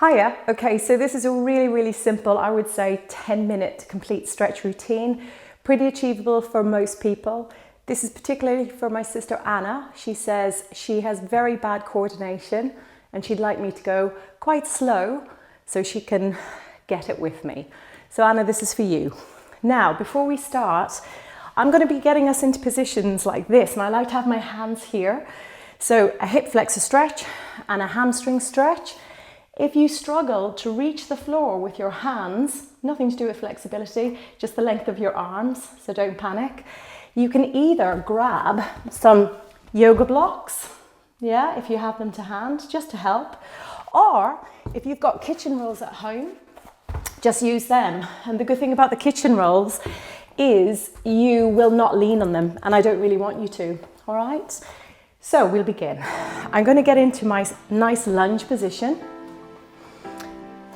Hiya. Okay, so this is a really simple, I would say 10-minute complete stretch routine. Pretty achievable for most people. This is particularly for my sister Anna. She says she has very bad coordination and she'd like me to go quite slow so she can get it with me. So Anna, this is for you. Now, before we start, I'm going to be getting us into positions like this, and I like to have my hands here. So a hip flexor stretch and a hamstring stretch. If you struggle to reach the floor with your hands, nothing to do with flexibility, just the length of your arms, so don't panic. You can either grab some yoga blocks, yeah, if you have them to hand, just to help. Or if you've got kitchen rolls at home, just use them. And the good thing about the kitchen rolls is you will not lean on them, and I don't really want you to, all right? So we'll begin. I'm going to get into my nice lunge position,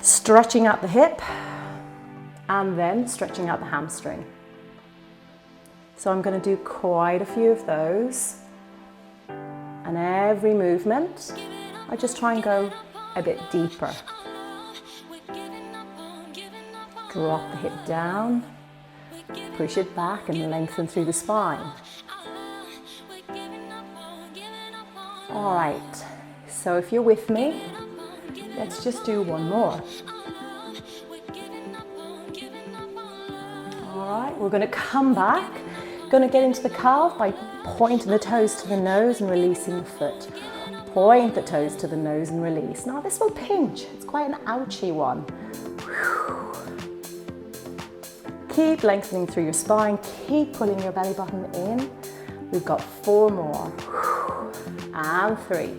stretching out the hip and then stretching out the hamstring. So I'm going to do quite a few of those, and every movement I just try and go a bit deeper. Drop the hip down, push it back and lengthen through the spine. All right, so if you're with me, let's just do one more. All right, we're going to come back. Going to get into the calf by pointing the toes to the nose and releasing the foot. Point the toes to the nose and release. Now this will pinch. It's quite an ouchy one. Keep lengthening through your spine. Keep pulling your belly button in. We've got 4 more. And 3.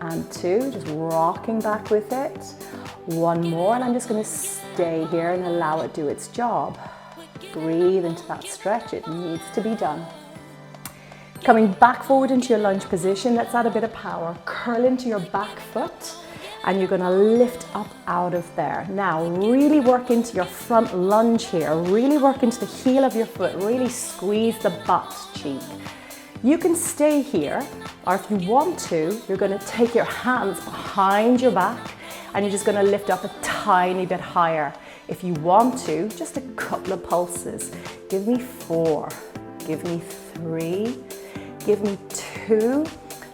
And 2, just rocking back with it. 1 more, and I'm just going to stay here and allow it to do its job. Breathe into that stretch, it needs to be done. Coming back forward into your lunge position, let's add a bit of power. Curl into your back foot, and you're going to lift up out of there. Now, really work into your front lunge here. Really work into the heel of your foot. Really squeeze the butt cheek. You can stay here, or if you want to, you're going to take your hands behind your back and you're just going to lift up a tiny bit higher. If you want to, just a couple of pulses. Give me 4, give me 3, give me 2,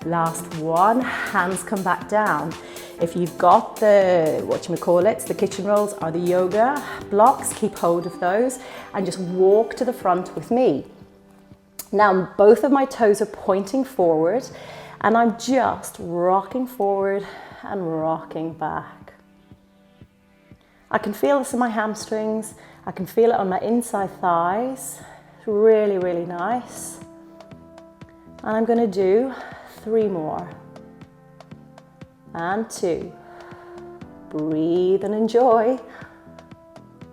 last 1, hands come back down. If you've got the, the kitchen rolls or the yoga blocks, keep hold of those and just walk to the front with me. Now, both of my toes are pointing forward and I'm just rocking forward and rocking back. I can feel this in my hamstrings. I can feel it on my inside thighs. It's really nice. And I'm going to do 3 more. And 2. Breathe and enjoy.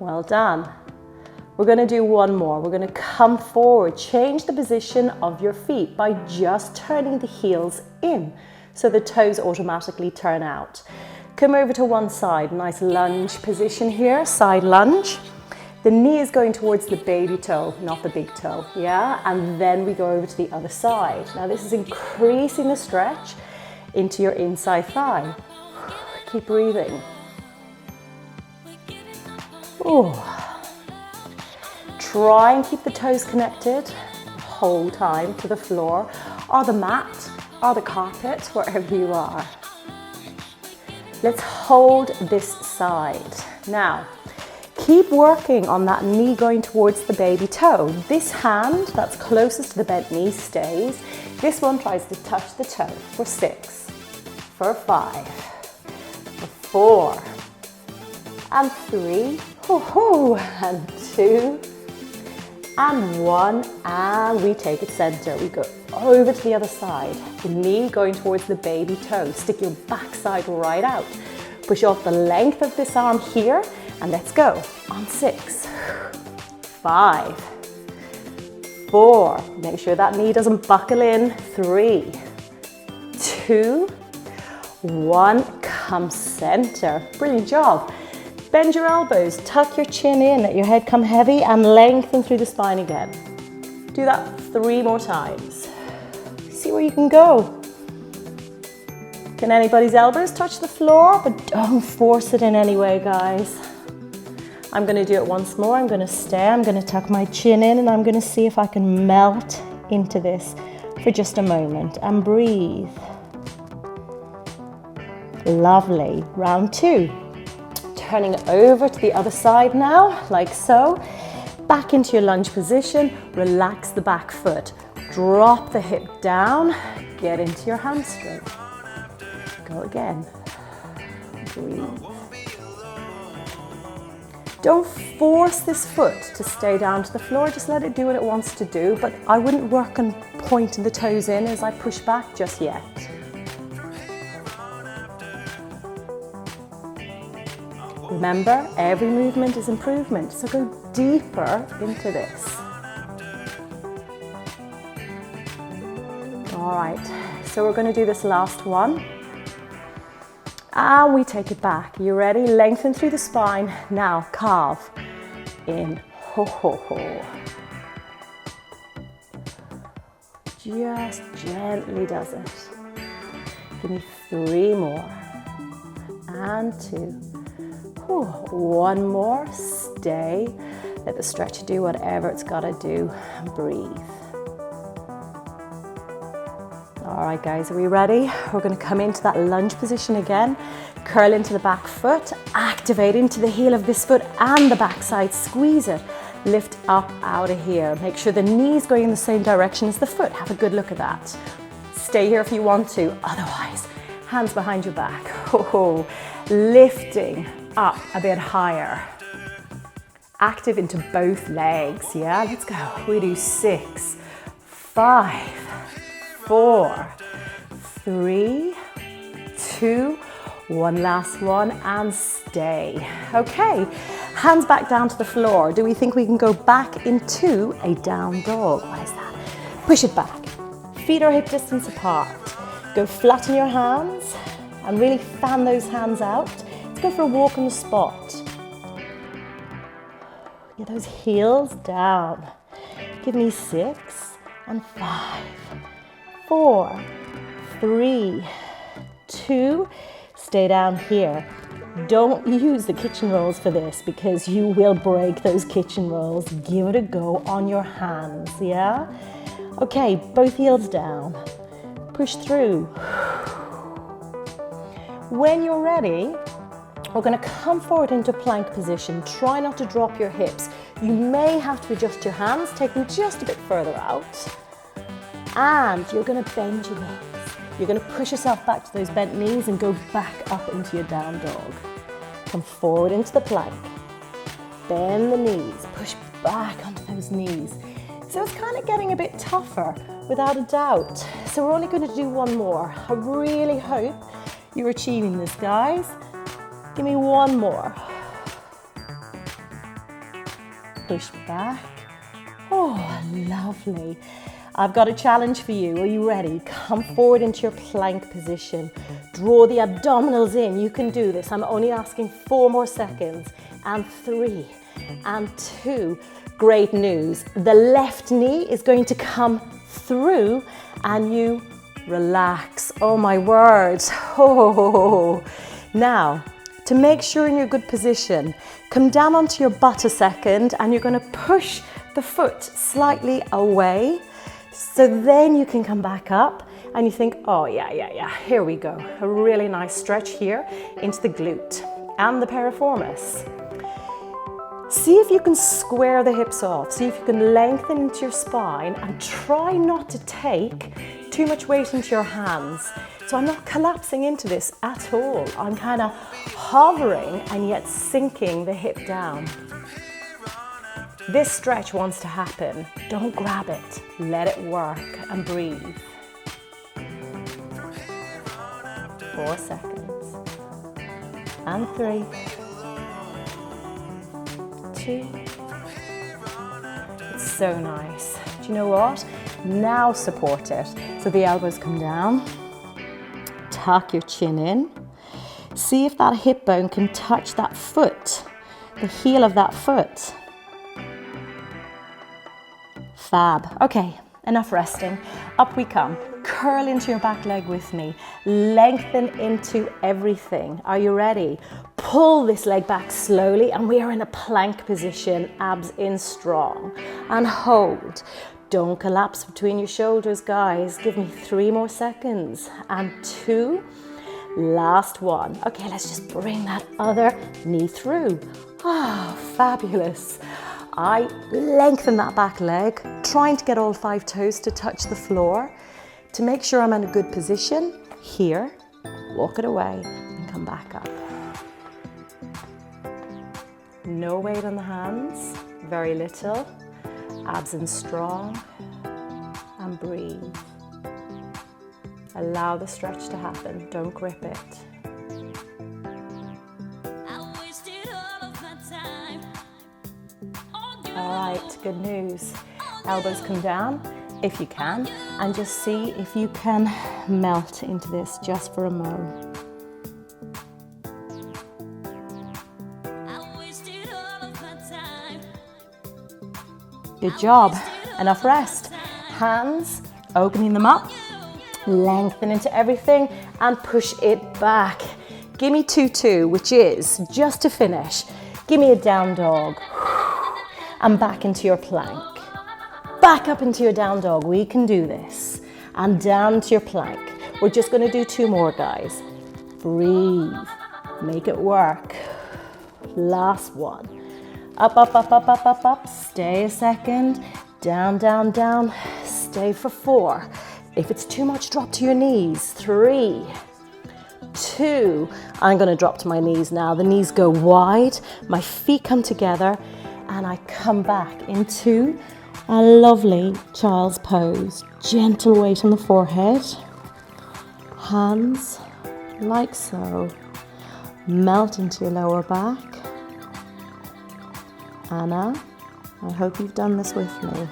Well done. We're going to do 1 more. We're going to come forward, change the position of your feet by just turning the heels in so the toes automatically turn out. Come over to one side, nice lunge position here, side lunge. The knee is going towards the baby toe, not the big toe, yeah? And then we go over to the other side. Now this is increasing the stretch into your inside thigh. Keep breathing. Ooh. Try and keep the toes connected the whole time to the floor or the mat or the carpet, wherever you are. Let's hold this side. Now, keep working on that knee going towards the baby toe. This hand that's closest to the bent knee stays. This one tries to touch the toe for 6, for 5, for 4, and 3, and 2, and 1, and we take it center. We go over to the other side. The knee going towards the baby toe. Stick your backside right out. Push off the length of this arm here, and let's go. On 6, 5, 4. Make sure that knee doesn't buckle in. 3, 2, 1. Come center. Brilliant job. Bend your elbows, tuck your chin in, let your head come heavy and lengthen through the spine again. Do that 3 more times. See where you can go. Can anybody's elbows touch the floor? But don't force it in any way, guys. I'm going to do it once more. I'm going to stay. I'm going to tuck my chin in and I'm going to see if I can melt into this for just a moment and breathe. Lovely. Round 2. Turning it over to the other side now, like so. Back into your lunge position. Relax the back foot. Drop the hip down. Get into your hamstring. Go again. Breathe. Don't force this foot to stay down to the floor. Just let it do what it wants to do. But I wouldn't work on pointing the toes in as I push back just yet. Remember, every movement is improvement. So go deeper into this. All right, so we're going to do this last one. And we take it back. You ready? Lengthen through the spine. Now carve in. Ho, ho, ho. Just gently does it. Give me 3 more. And 2. Whew. 1 more. Stay. Let the stretch do whatever it's got to do. Breathe. All right, guys, are we ready? We're going to come into that lunge position again. Curl into the back foot, activate into the heel of this foot and the back side, squeeze it. Lift up out of here. Make sure the knee's going in the same direction as the foot. Have a good look at that. Stay here if you want to. Otherwise, hands behind your back. Oh, lifting up a bit higher. Active into both legs, yeah? Let's go. We do 6, 5, 4, 3, 2, 1 last one, and stay. Okay, hands back down to the floor. Do we think we can go back into a down dog? Why is that? Push it back. Feet are hip distance apart. Go flat in your hands and really fan those hands out. Let's go for a walk on the spot. Get those heels down. Give me 6 and 5. 4, 3, 2, stay down here. Don't use the kitchen rolls for this because you will break those kitchen rolls. Give it a go on your hands, yeah? Okay, both heels down. Push through. When you're ready, we're going to come forward into plank position. Try not to drop your hips. You may have to adjust your hands, take them just a bit further out. And you're going to bend your knees. You're going to push yourself back to those bent knees and go back up into your down dog. Come forward into the plank. Bend the knees. Push back onto those knees. So it's kind of getting a bit tougher, without a doubt. So we're only going to do 1 more. I really hope you're achieving this, guys. Give me 1 more. Push back. Oh, lovely. I've got a challenge for you. Are you ready? Come forward into your plank position. Draw the abdominals in. You can do this. I'm only asking 4 more seconds. And 3 and 2. Great news. The left knee is going to come through and you relax. Oh my word. Oh. Now, to make sure in your good position, come down onto your butt a second and you're going to push the foot slightly away. So then you can come back up and you think, oh yeah, here we go. A really nice stretch here into the glute and the piriformis. See if you can square the hips off. See if you can lengthen into your spine and try not to take too much weight into your hands. So I'm not collapsing into this at all. I'm kind of hovering and yet sinking the hip down. This stretch wants to happen. Don't grab it. Let it work and breathe. 4 seconds. And 3. 2. It's so nice. Do you know what? Now support it. So the elbows come down. Tuck your chin in. See if that hip bone can touch that foot, the heel of that foot. Fab. Okay, enough resting. Up we come. Curl into your back leg with me. Lengthen into everything. Are you ready? Pull this leg back slowly, and we are in a plank position, abs in strong. And hold. Don't collapse between your shoulders, guys. Give me 3 more seconds. And 2. Last one. Okay, let's just bring that other knee through. Ah, fabulous. I lengthen that back leg, trying to get all 5 toes to touch the floor. To make sure I'm in a good position, here, walk it away and come back up. No weight on the hands, very little. Abs in strong, and breathe. Allow the stretch to happen, don't grip it. All right, good news. Elbows come down if you can, and just see if you can melt into this just for a moment. Good job. Enough rest. Hands, opening them up, lengthen into everything, and push it back. Give me 2-2, which is, just to finish, give me a down dog. And back into your plank. Back up into your down dog. We can do this. And down to your plank. We're just going to do 2 more, guys. Breathe. Make it work. Last one. Up, up, up, up, up, up, up. Stay a second. Down, down, down. Stay for 4. If it's too much, drop to your knees. 3, 2. I'm going to drop to my knees now. The knees go wide. My feet come together. And I come back into a lovely child's pose. Gentle weight on the forehead. Hands like so. Melt into your lower back. Anna, I hope you've done this with me.